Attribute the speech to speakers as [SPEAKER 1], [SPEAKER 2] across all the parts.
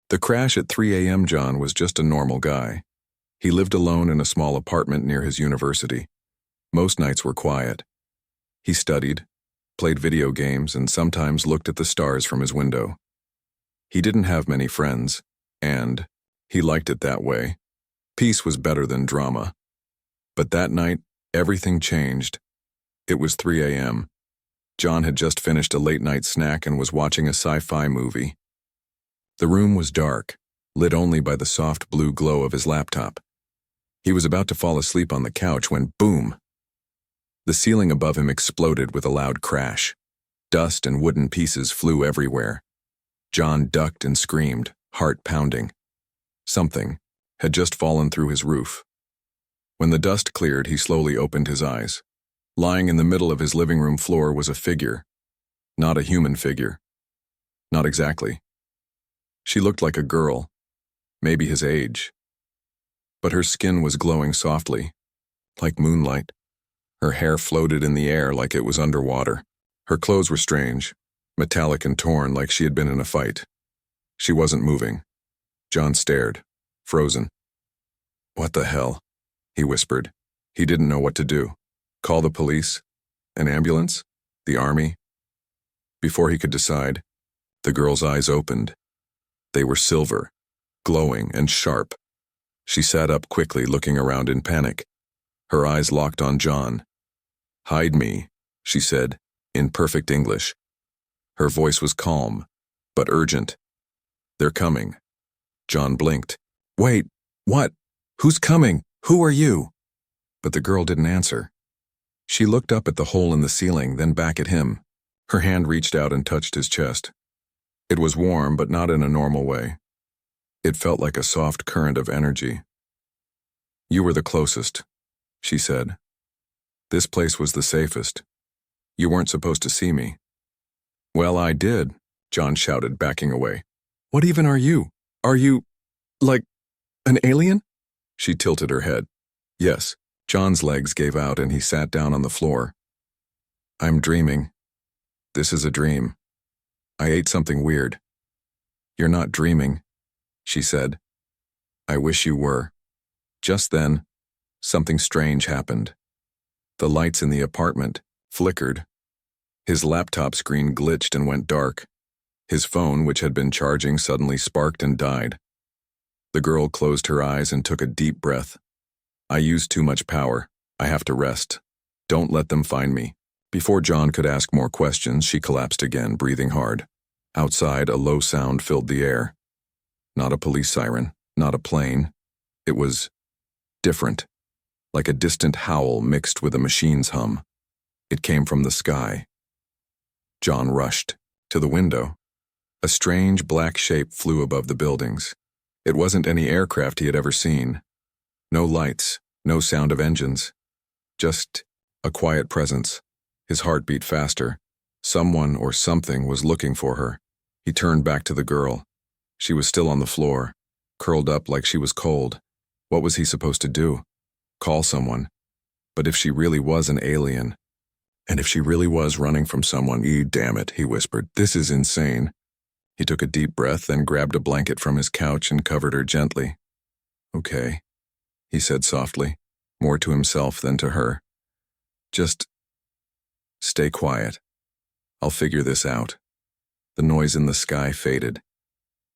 [SPEAKER 1] The crash at 3 a.m. John was just a normal guy. He lived alone in a small apartment near his university. Most nights were quiet. He studied, played video games, and sometimes looked at the stars from his window. He didn't have many friends, and he liked it that way. Peace was better than drama. But that night, everything changed. It was 3 a.m. John had just finished a late-night snack and was watching a sci-fi movie. The room was dark, lit only by the soft blue glow of his laptop. He was about to fall asleep on the couch when, boom! The ceiling above him exploded with a loud crash. Dust and wooden pieces flew everywhere. John ducked and screamed, heart pounding. Something had just fallen through his roof. When the dust cleared, he slowly opened his eyes. Lying in the middle of his living room floor was a figure. Not a human figure. Not exactly. She looked like a girl, maybe his age. But her skin was glowing softly, like moonlight. Her hair floated in the air like it was underwater. Her clothes were strange, metallic and torn like she had been in a fight. She wasn't moving. John stared, frozen. "What the hell?" he whispered. He didn't know what to do. Call the police? An ambulance? The army? Before he could decide, the girl's eyes opened. They were silver, glowing and sharp. She sat up quickly, looking around in panic. Her eyes locked on John. "Hide me," she said, in perfect English. Her voice was calm, but urgent. "They're coming." John blinked. "Wait, what? Who's coming? Who are you?" But the girl didn't answer. She looked up at the hole in the ceiling, then back at him. Her hand reached out and touched his chest. It was warm, but not in a normal way. It felt like a soft current of energy. "You were the closest," she said. "This place was the safest. You weren't supposed to see me." "Well, I did," John shouted, backing away. "What even are you? Are you, like, an alien?" She tilted her head. "Yes." John's legs gave out and he sat down on the floor. "I'm dreaming. This is a dream. I ate something weird." "You're not dreaming," she said. "I wish you were." Just then, something strange happened. The lights in the apartment flickered. His laptop screen glitched and went dark. His phone, which had been charging, suddenly sparked and died. The girl closed her eyes and took a deep breath. "I used too much power. I have to rest. Don't let them find me." Before John could ask more questions, she collapsed again, breathing hard. Outside, a low sound filled the air. Not a police siren, not a plane. It was different, like a distant howl mixed with a machine's hum. It came from the sky. John rushed to the window. A strange black shape flew above the buildings. It wasn't any aircraft he had ever seen. No lights, no sound of engines. Just a quiet presence. His heart beat faster. Someone or something was looking for her. He turned back to the girl. She was still on the floor, curled up like she was cold. What was he supposed to do? Call someone. But if she really was an alien, and if she really was running from someone, damn it, he whispered, "this is insane." He took a deep breath, then grabbed a blanket from his couch and covered her gently. "Okay," he said softly, more to himself than to her. "Just stay quiet. I'll figure this out." The noise in the sky faded.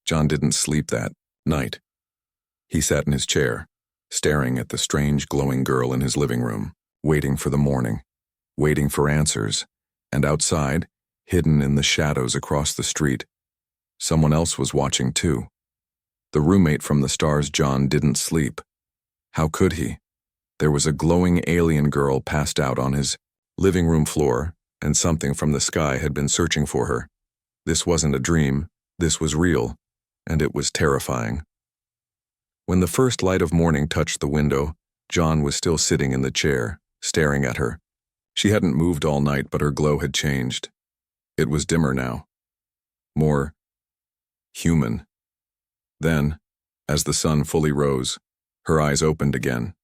[SPEAKER 1] John didn't sleep that night. He sat in his chair, staring at the strange glowing girl in his living room, waiting for the morning, waiting for answers, and outside, hidden in the shadows across the street, someone else was watching too. The roommate from the stars. John didn't sleep. How could he? There was a glowing alien girl passed out on his living room floor, and something from the sky had been searching for her. This wasn't a dream, this was real, and it was terrifying. When the first light of morning touched the window, John was still sitting in the chair, staring at her. She hadn't moved all night, but her glow had changed. It was dimmer now. More human. Then, as the sun fully rose, her eyes opened again.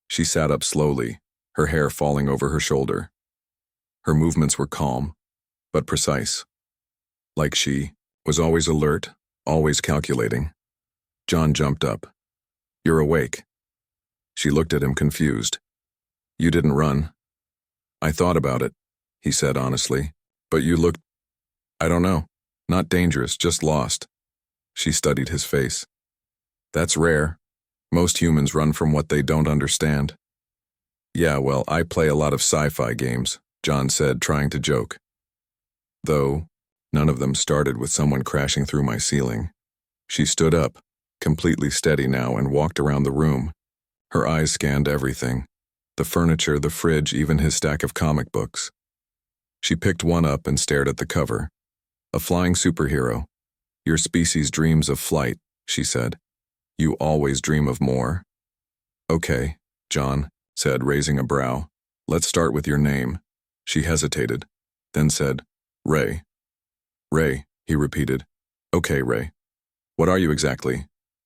[SPEAKER 1] She sat up slowly, her hair falling over her shoulder. Her movements were calm, but precise. Like she was always alert, always calculating. John jumped up. You're awake. She looked at him confused. You didn't run. I thought about it, he said honestly. But you looked, I don't know, not dangerous, just lost. She studied his face. That's rare. Most humans run from what they don't understand. Yeah, well, I play a lot of sci-fi games, John said, trying to joke. Though, none of them started with someone crashing through my ceiling. She stood up, completely steady now, and walked around the room. Her eyes scanned everything. The furniture, the fridge, even his stack of comic books. She picked one up and stared at the cover. A flying superhero. Your species dreams of flight, she said. You always dream of more. Okay, John said, raising a brow. Let's start with your name. She hesitated, then said, Ray. Ray, he repeated. Okay, Ray. What are you exactly?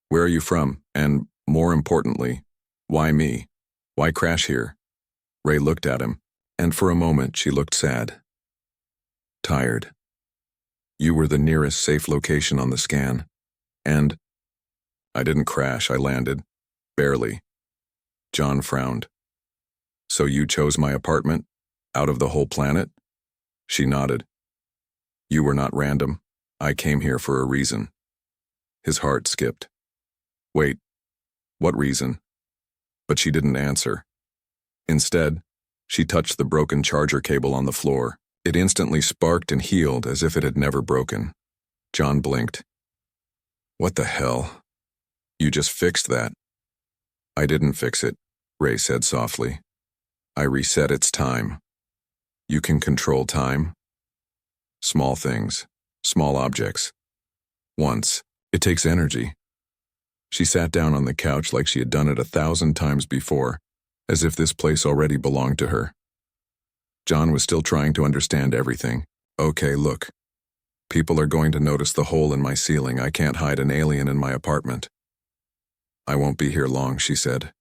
[SPEAKER 1] Where are you from? And, more importantly, why me? Why crash here? Ray looked at him, and for a moment she looked sad. Tired. You were the nearest safe location on the scan. And I didn't crash, I landed. Barely. John frowned. So you chose my apartment? Out of the whole planet? She nodded. You were not random. I came here for a reason. His heart skipped. Wait, what reason? But she didn't answer. Instead, she touched the broken charger cable on the floor. It instantly sparked and healed as if it had never broken. John blinked. What the hell? You just fixed that. I didn't fix it, Ray said softly. I reset its time. You can control time? Small things, small objects. Once, it takes energy. She sat down on the couch like she had done it 1,000 times before, as if this place already belonged to her. John was still trying to understand everything. Okay, look. People are going to notice the hole in my ceiling. I can't hide an alien in my apartment. I won't be here long, she said.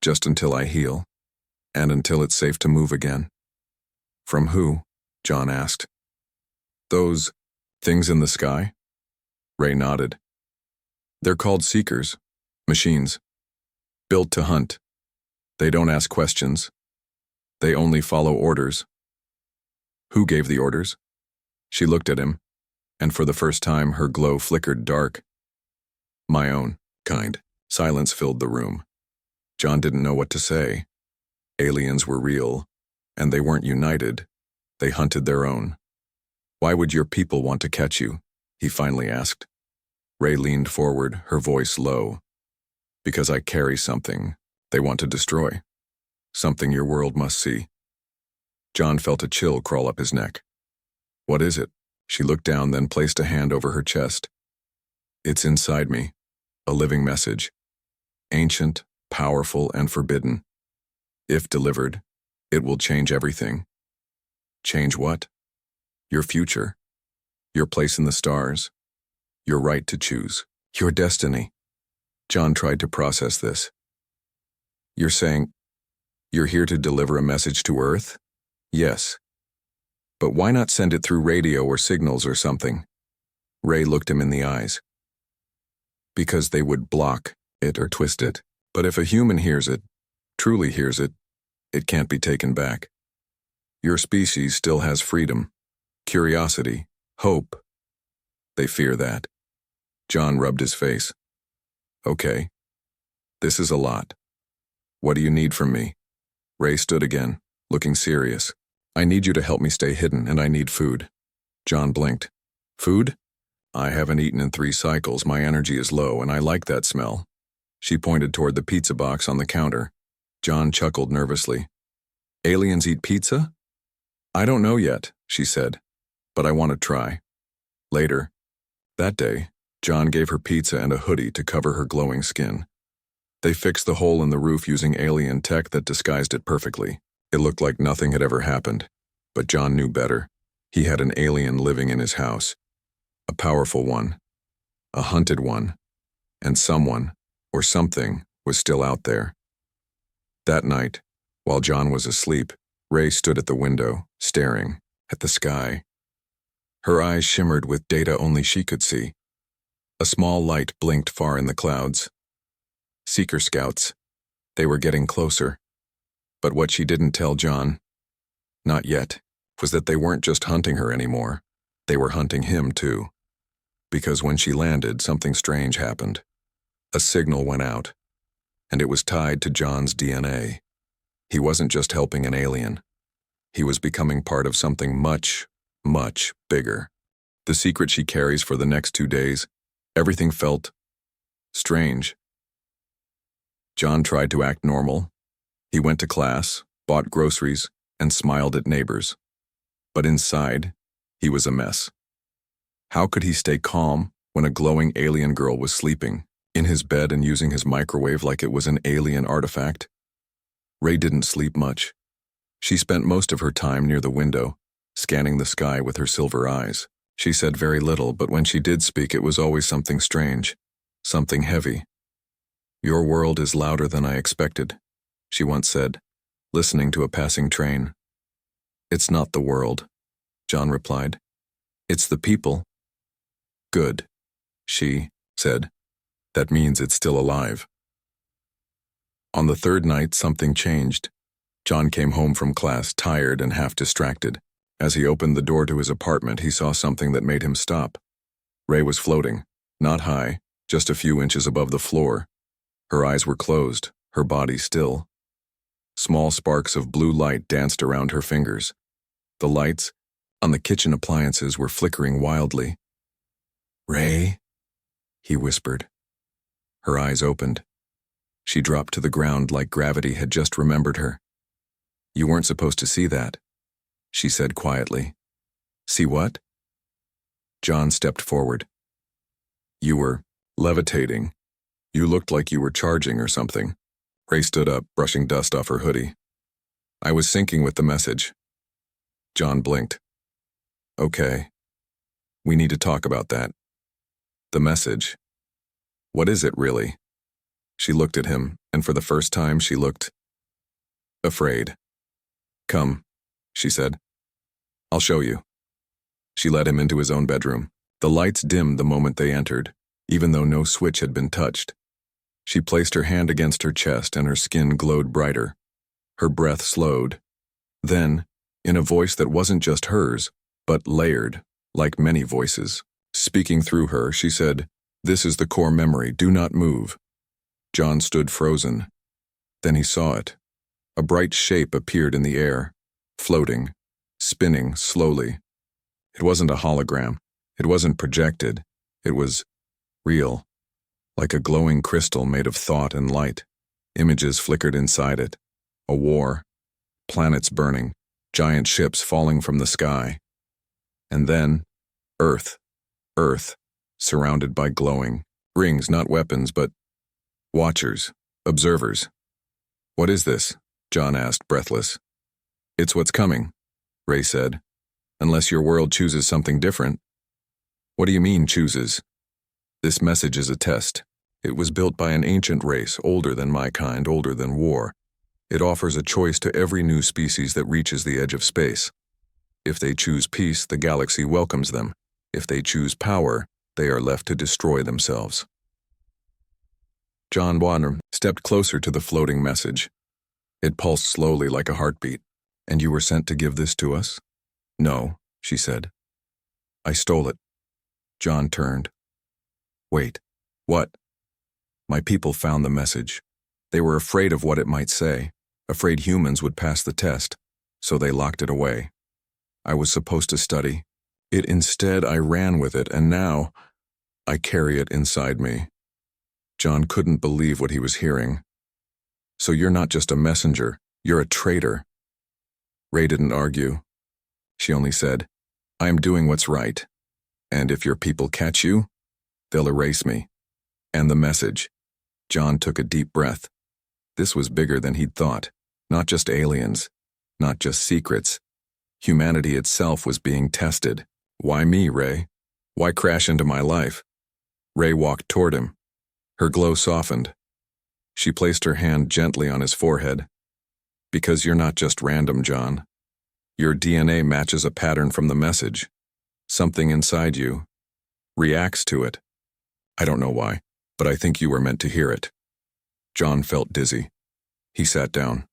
[SPEAKER 1] Just until I heal, and until it's safe to move again. From who? John asked. Those things in the sky? Ray nodded. They're called seekers, machines, built to hunt. They don't ask questions. They only follow orders. Who gave the orders? She looked at him, and for the first time her glow flickered dark. My own kind. Silence filled the room. John didn't know what to say. Aliens were real, and they weren't united. They hunted their own. Why would your people want to catch you? He finally asked. Ray leaned forward, her voice low. Because I carry something they want to destroy. Something your world must see. John felt a chill crawl up his neck. What is it? She looked down, then placed a hand over her chest. It's inside me. A living message. Ancient, powerful, and forbidden. If delivered, it will change everything. Change what? Your future. Your place in the stars. Your right to choose. Your destiny. John tried to process this. You're saying, you're here to deliver a message to Earth? Yes. But why not send it through radio or signals or something? Ray looked him in the eyes. Because they would block it or twist it. But if a human hears it, truly hears it, it can't be taken back. Your species still has freedom, curiosity, hope. They fear that. John rubbed his face. Okay. This is a lot. What do you need from me? Ray stood again, looking serious. I need you to help me stay hidden, and I need food. John blinked. Food? I haven't eaten in 3 cycles. My energy is low, and I like that smell. She pointed toward the pizza box on the counter. John chuckled nervously. Aliens eat pizza? I don't know yet, she said, but I want to try. Later. That day, John gave her pizza and a hoodie to cover her glowing skin. They fixed the hole in the roof using alien tech that disguised it perfectly. It looked like nothing had ever happened, but John knew better. He had an alien living in his house. A powerful one. A hunted one. And someone, or something, was still out there. That night, while John was asleep, Ray stood at the window, staring at the sky. Her eyes shimmered with data only she could see. A small light blinked far in the clouds. Seeker scouts. They were getting closer. But what she didn't tell John, not yet, was that they weren't just hunting her anymore. They were hunting him too. Because when she landed, something strange happened. A signal went out, and it was tied to John's DNA. He wasn't just helping an alien. He was becoming part of something much, much bigger. The secret she carries for the next 2 days, everything felt strange. John tried to act normal. He went to class, bought groceries, and smiled at neighbors. But inside, he was a mess. How could he stay calm when a glowing alien girl was sleeping in his bed and using his microwave like it was an alien artifact? Ray didn't sleep much. She spent most of her time near the window, scanning the sky with her silver eyes. She said very little, but when she did speak, it was always something strange, something heavy. "Your world is louder than I expected," she once said, listening to a passing train. "It's not the world," John replied. "It's the people." "Good," she said. "That means it's still alive." On the third night, something changed. John came home from class tired and half distracted. As he opened the door to his apartment, he saw something that made him stop. Ray was floating, not high, just a few inches above the floor. Her eyes were closed, her body still. Small sparks of blue light danced around her fingers. The lights on the kitchen appliances were flickering wildly. "Ray?" he whispered. Her eyes opened. She dropped to the ground like gravity had just remembered her. "You weren't supposed to see that," she said quietly. "See what?" John stepped forward. "You were levitating. You looked like you were charging or something." Ray stood up, brushing dust off her hoodie. "I was syncing with the message." John blinked. "Okay. We need to talk about that. The message. What is it really?" She looked at him, and for the first time she looked afraid. "Come," she said. "I'll show you." She led him into his own bedroom. The lights dimmed the moment they entered, even though no switch had been touched. She placed her hand against her chest and her skin glowed brighter. Her breath slowed. Then, in a voice that wasn't just hers, but layered, like many voices, speaking through her, she said, "This is the core memory, do not move." John stood frozen. Then he saw it. A bright shape appeared in the air, floating, spinning slowly. It wasn't a hologram. It wasn't projected. It was real, like a glowing crystal made of thought and light. Images flickered inside it. A war, planets burning, giant ships falling from the sky. And then, Earth, surrounded by glowing rings, not weapons, but watchers, observers. "What is this?" John asked, breathless. "It's what's coming," Ray said. "Unless your world chooses something different." "What do you mean, chooses?" "This message is a test. It was built by an ancient race, older than my kind, older than war. It offers a choice to every new species that reaches the edge of space. If they choose peace, the galaxy welcomes them. If they choose power, they are left to destroy themselves." John Warner stepped closer to the floating message. It pulsed slowly like a heartbeat. "And you were sent to give this to us?" "No," she said. "I stole it." John turned. "Wait, what?" "My people found the message. They were afraid of what it might say, afraid humans would pass the test, so they locked it away. I was supposed to study it. Instead, I ran with it, and now I carry it inside me." John couldn't believe what he was hearing. "So you're not just a messenger, you're a traitor." Ray didn't argue. She only said, "I am doing what's right, and if your people catch you, they'll erase me." And the message. John took a deep breath. This was bigger than he'd thought. Not just aliens, not just secrets. Humanity itself was being tested. "Why me, Ray? Why crash into my life?" Ray walked toward him. Her glow softened. She placed her hand gently on his forehead. "Because you're not just random, John. Your DNA matches a pattern from the message. Something inside you reacts to it. I don't know why, but I think you were meant to hear it. John felt dizzy. He sat down.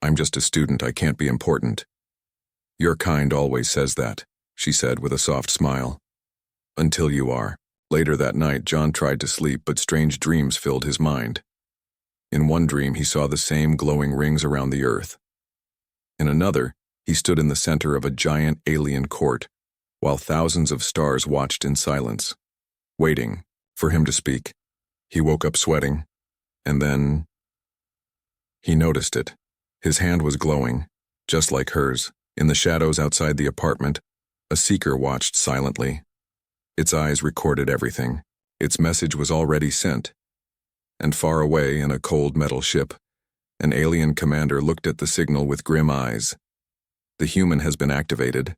[SPEAKER 1] I'm just a student, I can't be important. Your kind always says that, she said with a soft smile. Until you are. Later that night, John tried to sleep, but strange dreams filled his mind. In one dream, he saw the same glowing rings around the earth. In another, he stood in the center of a giant alien court, while thousands of stars watched in silence, waiting for him to speak. He woke up sweating, and then he noticed it. His hand was glowing, just like hers. In the shadows outside the apartment, a seeker watched silently. Its eyes recorded everything. Its message was already sent. And far away in a cold metal ship, an alien commander looked at the signal with grim eyes. The human has been activated,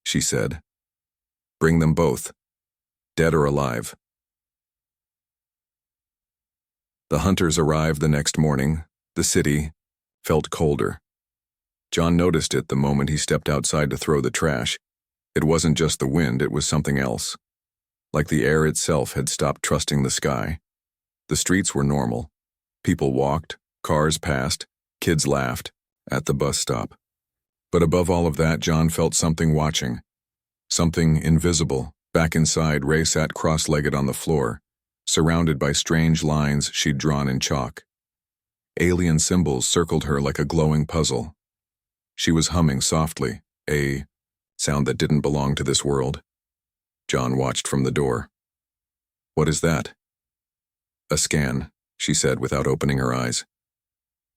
[SPEAKER 1] she said. Bring them both, dead or alive. The hunters arrived the next morning. The city felt colder. John noticed it the moment he stepped outside to throw the trash. It wasn't just the wind, it was something else. Like the air itself had stopped trusting the sky. The streets were normal. People walked, cars passed, kids laughed, at the bus stop. But above all of that, John felt something watching. Something invisible. Back inside, Ray sat cross-legged on the floor, surrounded by strange lines she'd drawn in chalk. Alien symbols circled her like a glowing puzzle. She was humming softly, a sound that didn't belong to this world. John watched from the door. What is that? A scan, she said without opening her eyes.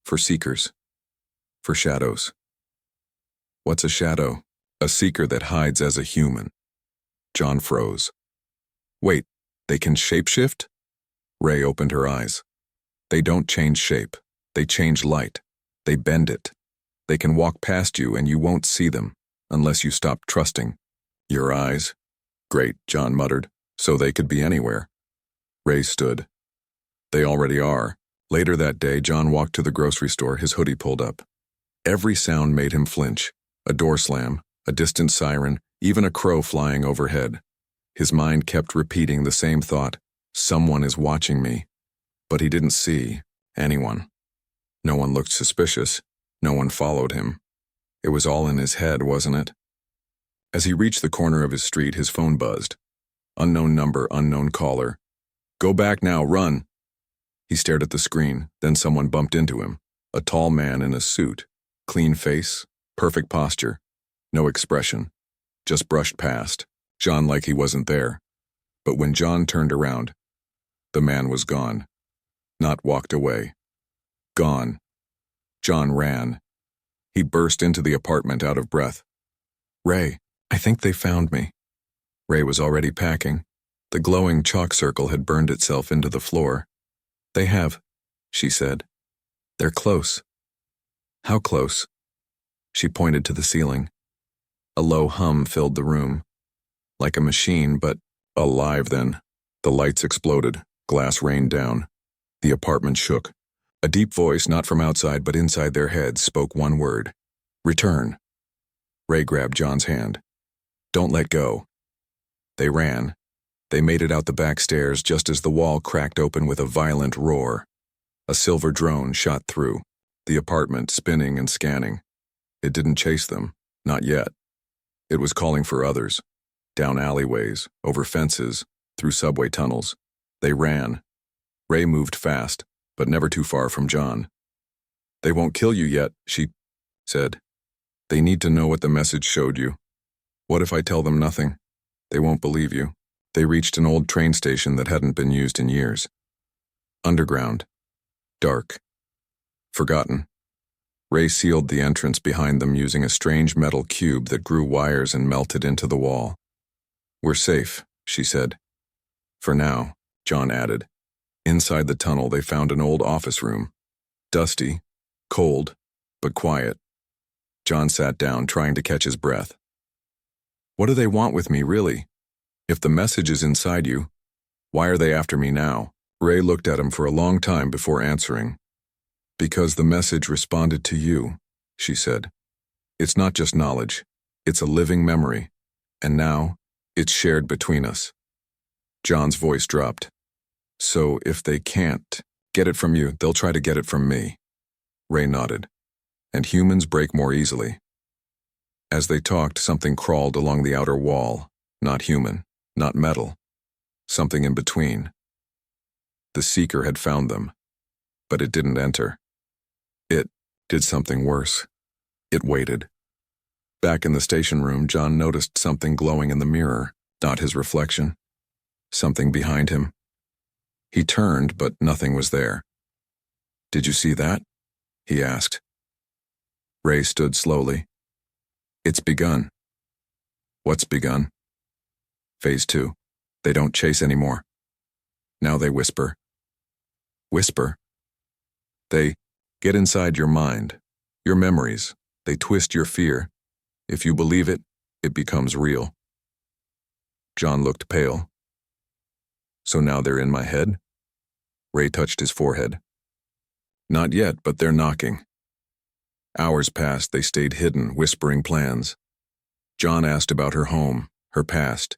[SPEAKER 1] For seekers. For shadows. What's a shadow? A seeker that hides as a human. John froze. Wait, they can shapeshift? Ray opened her eyes. They don't change shape. They change light. They bend it. They can walk past you and you won't see them, unless you stop trusting. Your eyes? Great, John muttered. So they could be anywhere. Ray stood. They already are. Later that day, John walked to the grocery store, his hoodie pulled up. Every sound made him flinch. A door slam, a distant siren, even a crow flying overhead. His mind kept repeating the same thought. Someone is watching me. But he didn't see anyone. No one looked suspicious. No one followed him. It was all in his head, wasn't it? As he reached the corner of his street, his phone buzzed. Unknown number, unknown caller. Go back now, run. He stared at the screen, then someone bumped into him. A tall man in a suit. Clean face, perfect posture. No expression. Just brushed past. John like he wasn't there. But when John turned around, the man was gone. Not walked away. Gone. John ran. He burst into the apartment out of breath. Ray, I think they found me. Ray was already packing. The glowing chalk circle had burned itself into the floor. They have, she said. They're close. How close? She pointed to the ceiling. A low hum filled the room. Like a machine, but alive then. The lights exploded. Glass rained down. The apartment shook. A deep voice, not from outside but inside their heads, spoke one word. Return. Ray grabbed John's hand. Don't let go. They ran. They made it out the back stairs just as the wall cracked open with a violent roar. A silver drone shot through, the apartment spinning and scanning. It didn't chase them, not yet. It was calling for others. Down alleyways, over fences, through subway tunnels. They ran. Ray moved fast, but never too far from John. They won't kill you yet, she said. They need to know what the message showed you. What if I tell them nothing? They won't believe you. They reached an old train station that hadn't been used in years. Underground. Dark. Forgotten. Ray sealed the entrance behind them using a strange metal cube that grew wires and melted into the wall. We're safe, she said. For now, John added. Inside the tunnel, they found an old office room. Dusty, cold, but quiet. John sat down, trying to catch his breath. What do they want with me, really? If the message is inside you, why are they after me now? Ray looked at him for a long time before answering. Because the message responded to you, she said. It's not just knowledge. It's a living memory. And now, it's shared between us. John's voice dropped. So if they can't get it from you, they'll try to get it from me. Ray nodded. And humans break more easily. As they talked, something crawled along the outer wall. Not human, not metal. Something in between. The Seeker had found them, but it didn't enter. It did something worse. It waited. Back in the station room, John noticed something glowing in the mirror, not his reflection. Something behind him. He turned, but nothing was there. Did you see that? He asked. Ray stood slowly. It's begun. What's begun? Phase 2. They don't chase anymore. Now they whisper. Whisper? They get inside your mind, your memories. They twist your fear. If you believe it, it becomes real. John looked pale. So now they're in my head? Ray touched his forehead. Not yet, but they're knocking. Hours passed, they stayed hidden, whispering plans. John asked about her home, her past.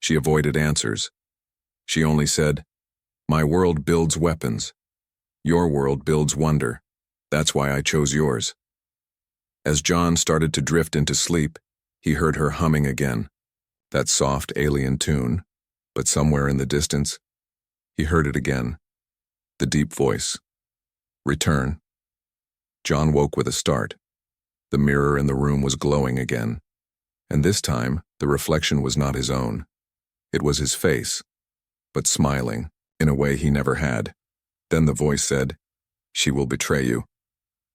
[SPEAKER 1] She avoided answers. She only said, My world builds weapons. Your world builds wonder. That's why I chose yours. As John started to drift into sleep, he heard her humming again. That soft alien tune, but somewhere in the distance, he heard it again. The deep voice. Return. John woke with a start. The mirror in the room was glowing again. And this time, the reflection was not his own. It was his face, but smiling, in a way he never had. Then the voice said, She will betray you.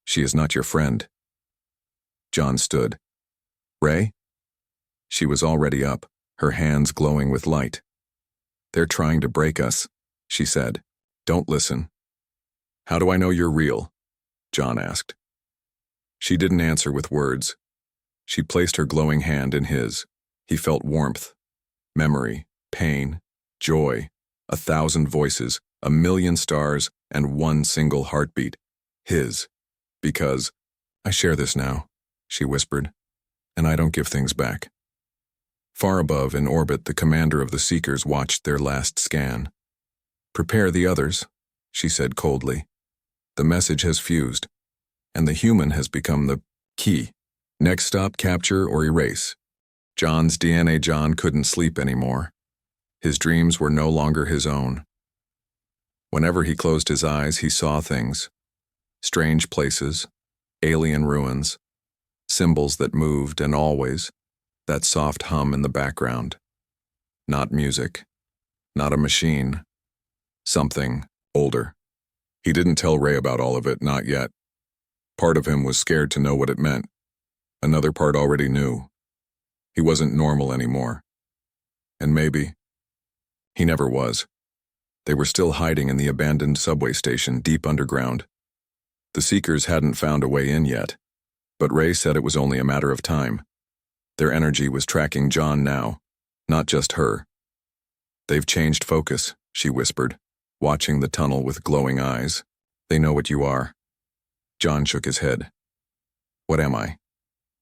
[SPEAKER 1] She is not your friend. John stood. Ray? She was already up, her hands glowing with light. They're trying to break us, she said. Don't listen. How do I know you're real? John asked. She didn't answer with words. She placed her glowing hand in his. He felt warmth, memory, pain, joy, 1,000 voices, 1,000,000 stars, and one single heartbeat. His. Because, I share this now, she whispered, and I don't give things back. Far above, in orbit, the commander of the Seekers watched their last scan. Prepare the others, she said coldly. The message has fused, and the human has become the key. Next stop, capture or erase. John's DNA. John couldn't sleep anymore. His dreams were no longer his own. Whenever he closed his eyes, he saw things. Strange places, alien ruins, symbols that moved, and always, that soft hum in the background. Not music, not a machine, something older. He didn't tell Ray about all of it, not yet. Part of him was scared to know what it meant. Another part already knew. He wasn't normal anymore. And maybe, he never was. They were still hiding in the abandoned subway station deep underground. The Seekers hadn't found a way in yet, but Ray said it was only a matter of time. Their energy was tracking John now, not just her. They've changed focus, she whispered, watching the tunnel with glowing eyes. They know what you are. John shook his head. What am I?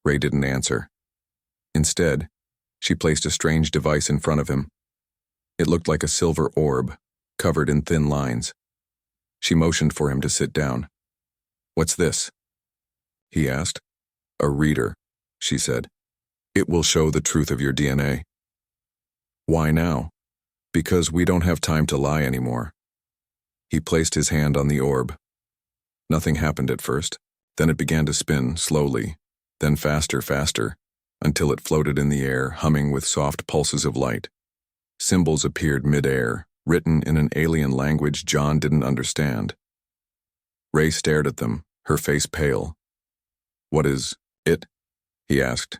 [SPEAKER 1] Ray didn't answer. Instead, she placed a strange device in front of him. It looked like a silver orb, covered in thin lines. She motioned for him to sit down. What's this? He asked. A reader, she said. It will show the truth of your DNA. Why now? Because we don't have time to lie anymore. He placed his hand on the orb. Nothing happened at first. Then it began to spin, slowly, then faster, until it floated in the air, humming with soft pulses of light. Symbols appeared mid-air, written in an alien language John didn't understand. Ray stared at them, her face pale. What is it? He asked.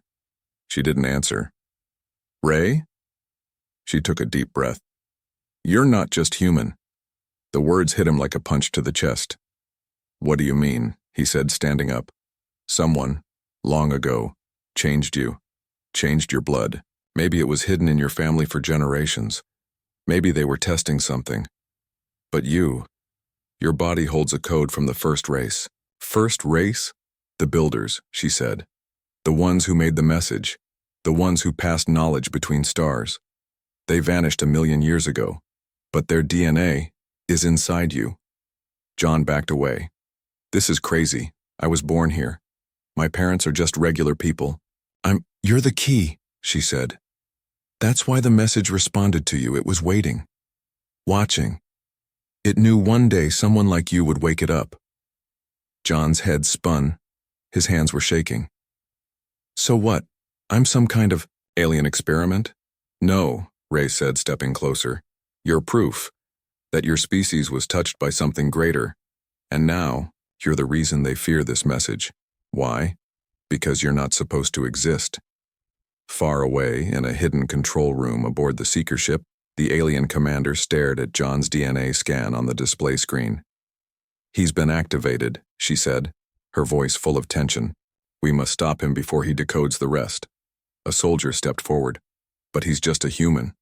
[SPEAKER 1] She didn't answer. Ray? She took a deep breath. You're not just human. The words hit him like a punch to the chest. What do you mean? He said, standing up. Someone, long ago, changed you, changed your blood. Maybe it was hidden in your family for generations. Maybe they were testing something. But your body holds a code from the first race. First race? The builders, she said. The ones who made the message. The ones who passed knowledge between stars. They vanished 1,000,000 years ago, but their DNA is inside you. John backed away. This is crazy. I was born here. My parents are just regular people. You're the key, she said. That's why the message responded to you. It was waiting. Watching. It knew one day someone like you would wake it up. John's head spun. His hands were shaking. So what? I'm some kind of alien experiment? No, Ray said, stepping closer. You're proof that your species was touched by something greater. And now, you're the reason they fear this message. Why? Because you're not supposed to exist. Far away, in a hidden control room aboard the seeker ship, the alien commander stared at John's DNA scan on the display screen. He's been activated, she said, her voice full of tension. We must stop him before he decodes the rest. A soldier stepped forward. But he's just a human.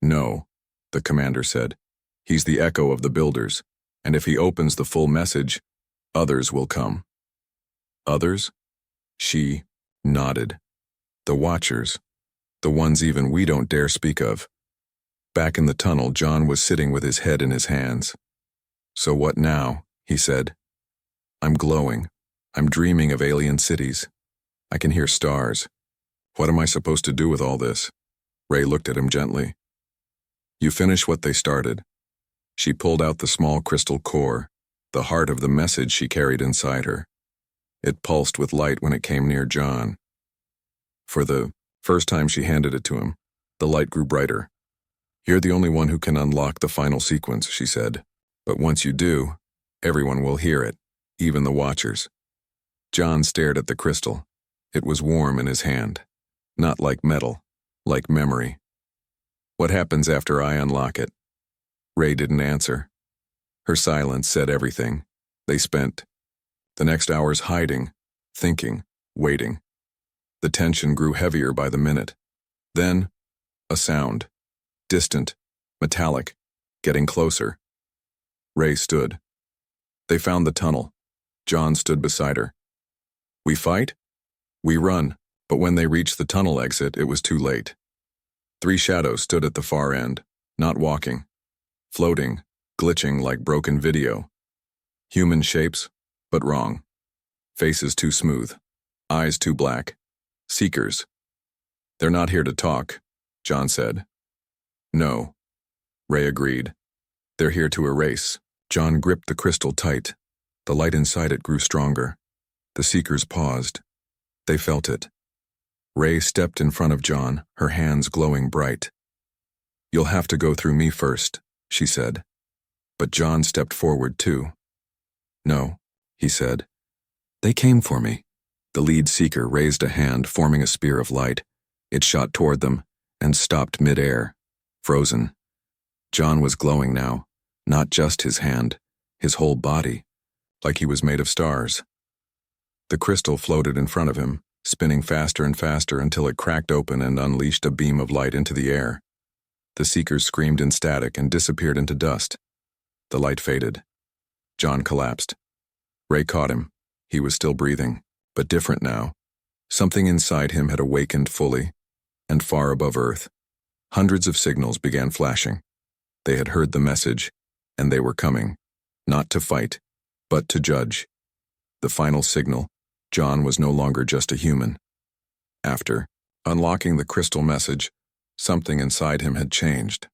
[SPEAKER 1] No, the commander said. He's the echo of the builders, and if he opens the full message, others will come. Others? She nodded. The Watchers. The ones even we don't dare speak of. Back in the tunnel, John was sitting with his head in his hands. So what now? He said. I'm glowing. I'm dreaming of alien cities. I can hear stars. What am I supposed to do with all this? Ray looked at him gently. You finish what they started. She pulled out the small crystal core, the heart of the message she carried inside her. It pulsed with light when it came near John. For the first time she handed it to him, the light grew brighter. You're the only one who can unlock the final sequence, she said. But once you do, everyone will hear it, even the Watchers. John stared at the crystal. It was warm in his hand. Not like metal, like memory. What happens after I unlock it? Ray didn't answer. Her silence said everything. They spent the next hours hiding, thinking, waiting. The tension grew heavier by the minute. Then, a sound. Distant, metallic, getting closer. Ray stood. They found the tunnel. John stood beside her. We fight? We run, but when they reached the tunnel exit, it was too late. 3 shadows stood at the far end, not walking, floating, glitching like broken video. Human shapes, but wrong. Faces too smooth, eyes too black. Seekers. They're not here to talk, John said. No, Ray agreed. They're here to erase. John gripped the crystal tight. The light inside it grew stronger. The Seekers paused. They felt it. Ray stepped in front of John, her hands glowing bright. You'll have to go through me first, she said. But John stepped forward too. No, he said. They came for me. The lead Seeker raised a hand, forming a spear of light. It shot toward them and stopped mid-air, frozen. John was glowing now, not just his hand, his whole body, like he was made of stars. The crystal floated in front of him, spinning faster and faster until it cracked open and unleashed a beam of light into the air. The Seekers screamed in static and disappeared into dust. The light faded. John collapsed. Ray caught him. He was still breathing, but different now. Something inside him had awakened fully, and far above Earth. Hundreds of signals began flashing. They had heard the message, and they were coming, not to fight, but to judge. The final signal, John was no longer just a human. After unlocking the crystal message, something inside him had changed.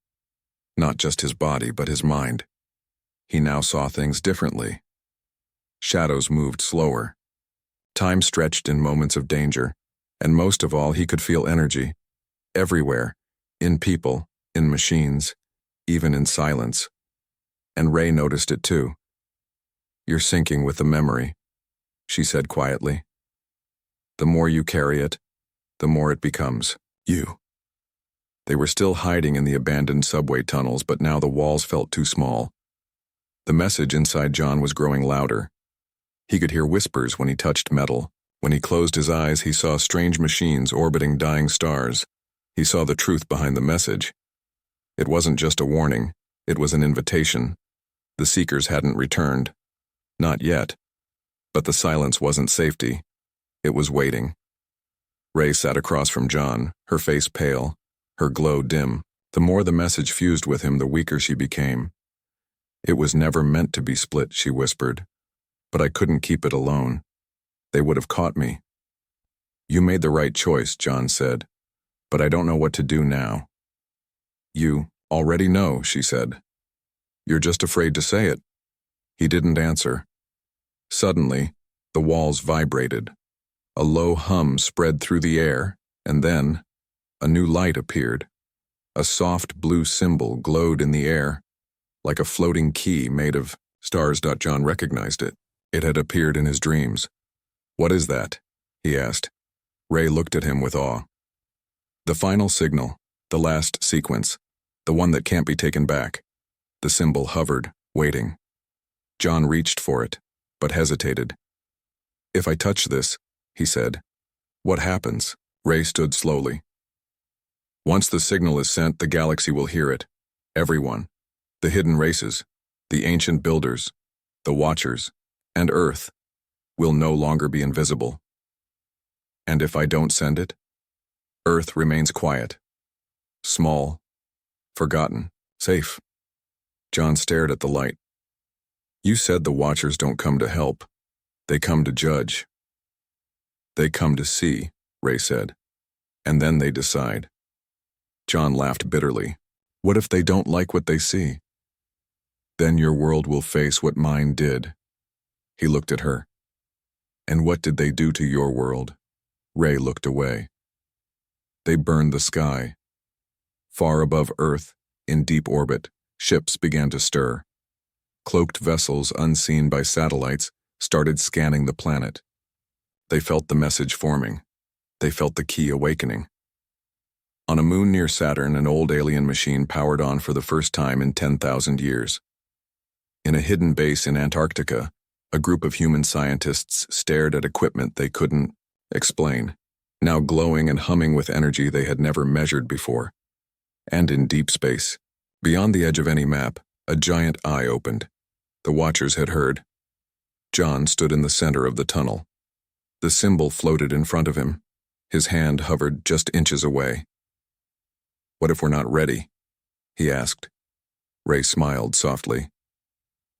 [SPEAKER 1] Not just his body, but his mind. He now saw things differently. Shadows moved slower. Time stretched in moments of danger, and most of all, he could feel energy. Everywhere, in people, in machines, even in silence. And Ray noticed it too. You're sinking with the memory, she said quietly. The more you carry it, the more it becomes you. They were still hiding in the abandoned subway tunnels, but now the walls felt too small. The message inside John was growing louder. He could hear whispers when he touched metal. When he closed his eyes, he saw strange machines orbiting dying stars. He saw the truth behind the message. It wasn't just a warning, it was an invitation. The Seekers hadn't returned. Not yet. But the silence wasn't safety. It was waiting. Ray sat across from John, her face pale, her glow dim. The more the message fused with him, the weaker she became. "It was never meant to be split," she whispered. "But I couldn't keep it alone. They would have caught me." "You made the right choice," John said, "but I don't know what to do now." "You already know," she said. "You're just afraid to say it." He didn't answer. Suddenly, the walls vibrated. A low hum spread through the air, and then a new light appeared. A soft blue symbol glowed in the air, like a floating key made of stars. John recognized it. It had appeared in his dreams. "What is that?" he asked. Ray looked at him with awe. "The final signal, the last sequence, the one that can't be taken back." The symbol hovered, waiting. John reached for it, but hesitated. "If I touch this," he said, "what happens?" Ray stood slowly. "Once the signal is sent, the galaxy will hear it. Everyone. The hidden races, the ancient builders, the watchers, and Earth will no longer be invisible. And if I don't send it, Earth remains quiet, small, forgotten, safe." John stared at the light. "You said the watchers don't come to help. They come to judge." "They come to see," Ray said, "and then they decide." John laughed bitterly. "What if they don't like what they see?" "Then your world will face what mine did." He looked at her. "And what did they do to your world?" Ray looked away. "They burned the sky." Far above Earth, in deep orbit, ships began to stir. Cloaked vessels, unseen by satellites, started scanning the planet. They felt the message forming. They felt the key awakening. On a moon near Saturn, an old alien machine powered on for the first time in 10,000 years. In a hidden base in Antarctica, a group of human scientists stared at equipment they couldn't explain, now glowing and humming with energy they had never measured before. And in deep space, beyond the edge of any map, a giant eye opened. The watchers had heard. John stood in the center of the tunnel. The symbol floated in front of him. His hand hovered just inches away. "What if we're not ready?" he asked. Ray smiled softly.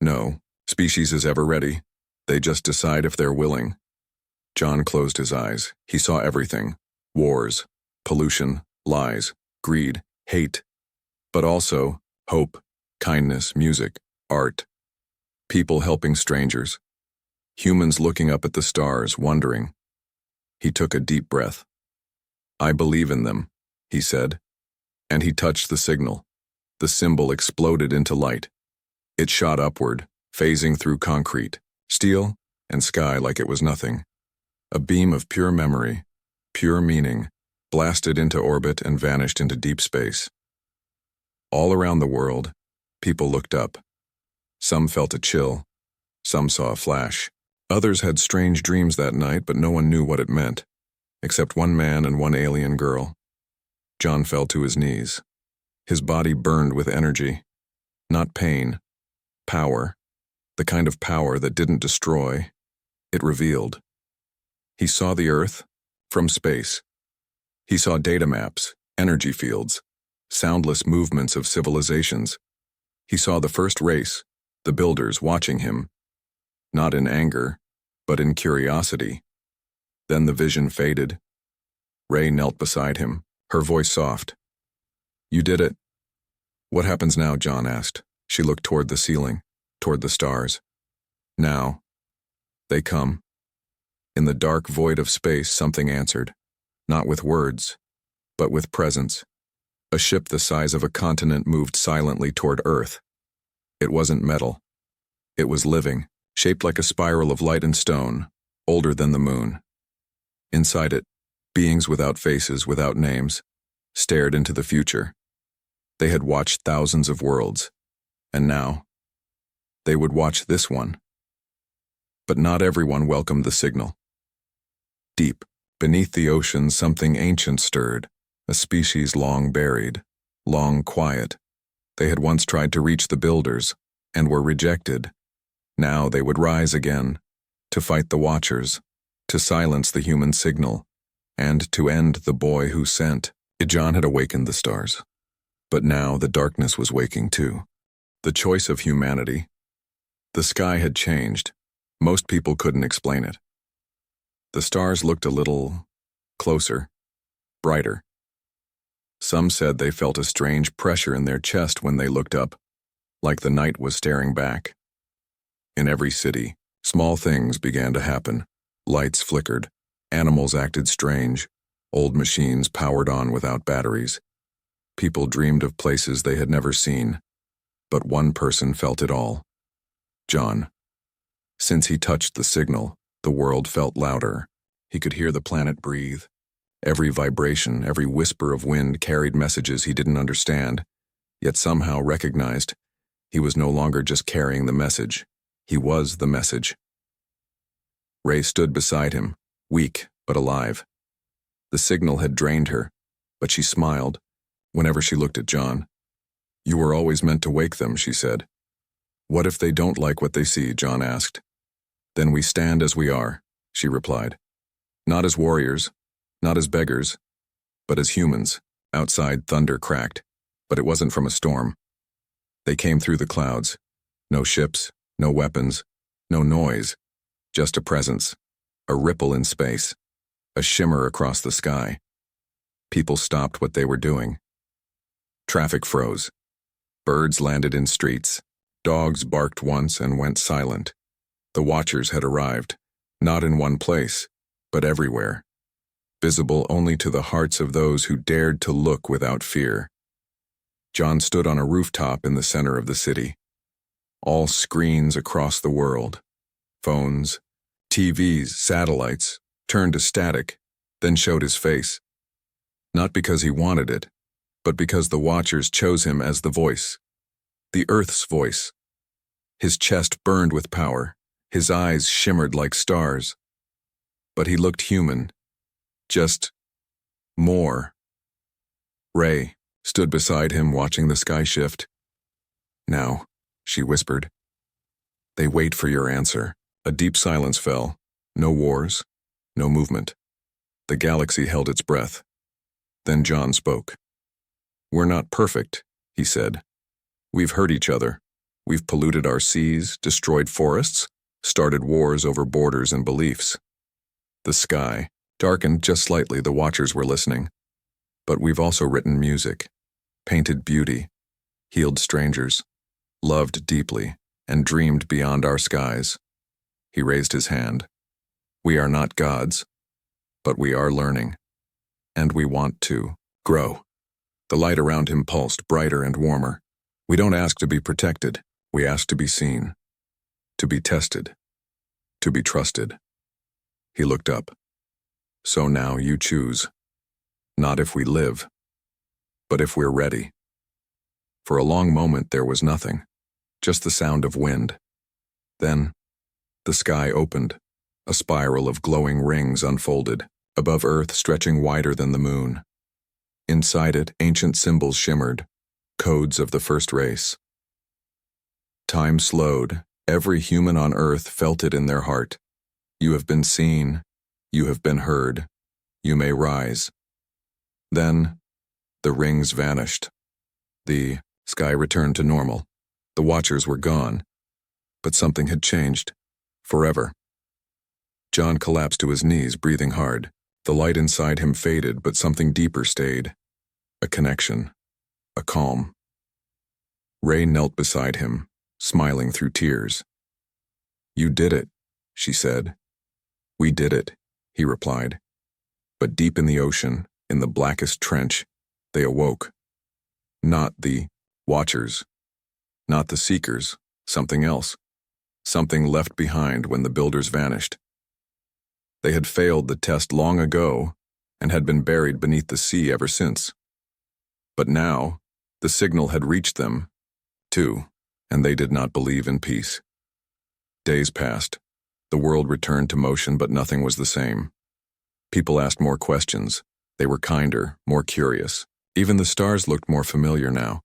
[SPEAKER 1] "No species is ever ready. They just decide if they're willing." John closed his eyes. He saw everything. Wars, pollution, lies, greed, hate. But also hope, kindness, music, art. People helping strangers. Humans looking up at the stars, wondering. He took a deep breath. "I believe in them," he said. And he touched the signal. The symbol exploded into light. It shot upward, phasing through concrete, steel, and sky like it was nothing. A beam of pure memory, pure meaning, blasted into orbit and vanished into deep space. All around the world, people looked up. Some felt a chill. Some saw a flash. Others had strange dreams that night, but no one knew what it meant, except one man and one alien girl. John fell to his knees. His body burned with energy. Not pain. Power. The kind of power that didn't destroy. It revealed. He saw the Earth from space. He saw data maps, energy fields, soundless movements of civilizations. He saw the first race, the builders, watching him, not in anger, but in curiosity. Then the vision faded. Ray knelt beside him, her voice soft. "You did it." "What happens now?" John asked. She looked toward the ceiling, toward the stars. "Now, they come." In the dark void of space, something answered, not with words, but with presence. A ship the size of a continent moved silently toward Earth. It wasn't metal. It was living, shaped like a spiral of light and stone, older than the moon. Inside it, beings without faces, without names, stared into the future. They had watched thousands of worlds, and now, they would watch this one. But not everyone welcomed the signal. Deep, beneath the ocean, something ancient stirred, a species long buried, long quiet. They had once tried to reach the builders, and were rejected. Now they would rise again, to fight the watchers, to silence the human signal, and to end the boy who sent. John had awakened the stars. But now the darkness was waking too. The choice of humanity. The sky had changed. Most people couldn't explain it. The stars looked a little closer, brighter. Some said they felt a strange pressure in their chest when they looked up, like the night was staring back. In every city, small things began to happen. Lights flickered, animals acted strange, old machines powered on without batteries. People dreamed of places they had never seen, but one person felt it all. John. Since he touched the signal, the world felt louder. He could hear the planet breathe. Every vibration, every whisper of wind carried messages he didn't understand, yet somehow recognized. He was no longer just carrying the message. He was the message. Ray stood beside him, weak but alive. The signal had drained her, but she smiled whenever she looked at John. "You were always meant to wake them," she said. "What if they don't like what they see?" John asked. "Then we stand as we are," she replied. "Not as warriors, not as beggars, but as humans." Outside, thunder cracked, but it wasn't from a storm. They came through the clouds. No ships, no weapons, no noise, just a presence, a ripple in space, a shimmer across the sky. People stopped what they were doing. Traffic froze. Birds landed in streets. Dogs barked once and went silent. The watchers had arrived, not in one place, but everywhere, visible only to the hearts of those who dared to look without fear. John stood on a rooftop in the center of the city. All screens across the world, phones, TVs, satellites, turned to static, then showed his face. Not because he wanted it, but because the watchers chose him as the voice, the Earth's voice. His chest burned with power, his eyes shimmered like stars. But he looked human, just more. Ray stood beside him watching the sky shift. "Now," she whispered. "They wait for your answer." A deep silence fell. No wars, no movement. The galaxy held its breath. Then John spoke. "We're not perfect," he said. "We've hurt each other. We've polluted our seas, destroyed forests, started wars over borders and beliefs." The sky darkened just slightly. The watchers were listening. "But we've also written music, painted beauty, healed strangers, loved deeply, and dreamed beyond our skies." He raised his hand. "We are not gods, but we are learning, and we want to grow." The light around him pulsed brighter and warmer. "We don't ask to be protected. We ask to be seen, to be tested, to be trusted." He looked up. "So now you choose. Not if we live, but if we're ready." For a long moment there was nothing, just the sound of wind. Then, the sky opened. A spiral of glowing rings unfolded, above Earth stretching wider than the moon. Inside it, ancient symbols shimmered, codes of the first race. Time slowed. Every human on Earth felt it in their heart. You have been seen. You have been heard. You may rise. Then, the rings vanished. The sky returned to normal. The watchers were gone. But something had changed. Forever. John collapsed to his knees, breathing hard. The light inside him faded, but something deeper stayed. A connection. A calm. Ray knelt beside him, smiling through tears. "You did it," she said. "We did it," he replied. But deep in the ocean, in the blackest trench, they awoke. Not the watchers. Not the seekers. Something else. Something left behind when the builders vanished. They had failed the test long ago and had been buried beneath the sea ever since. But now, the signal had reached them, too, and they did not believe in peace. Days passed. The world returned to motion, but nothing was the same. People asked more questions. They were kinder, more curious. Even the stars looked more familiar now.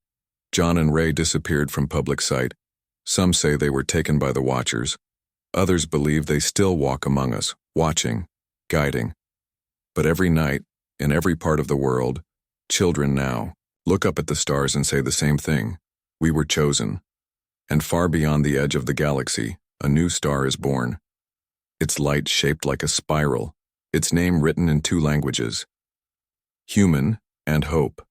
[SPEAKER 1] John and Ray disappeared from public sight. Some say they were taken by the watchers. Others believe they still walk among us, watching, guiding. But every night, in every part of the world, children now, Look up at the stars and say the same thing. We were chosen. And far beyond the edge of the galaxy, a new star is born. Its light shaped like a spiral, its name written in 2 languages. Human and Hope.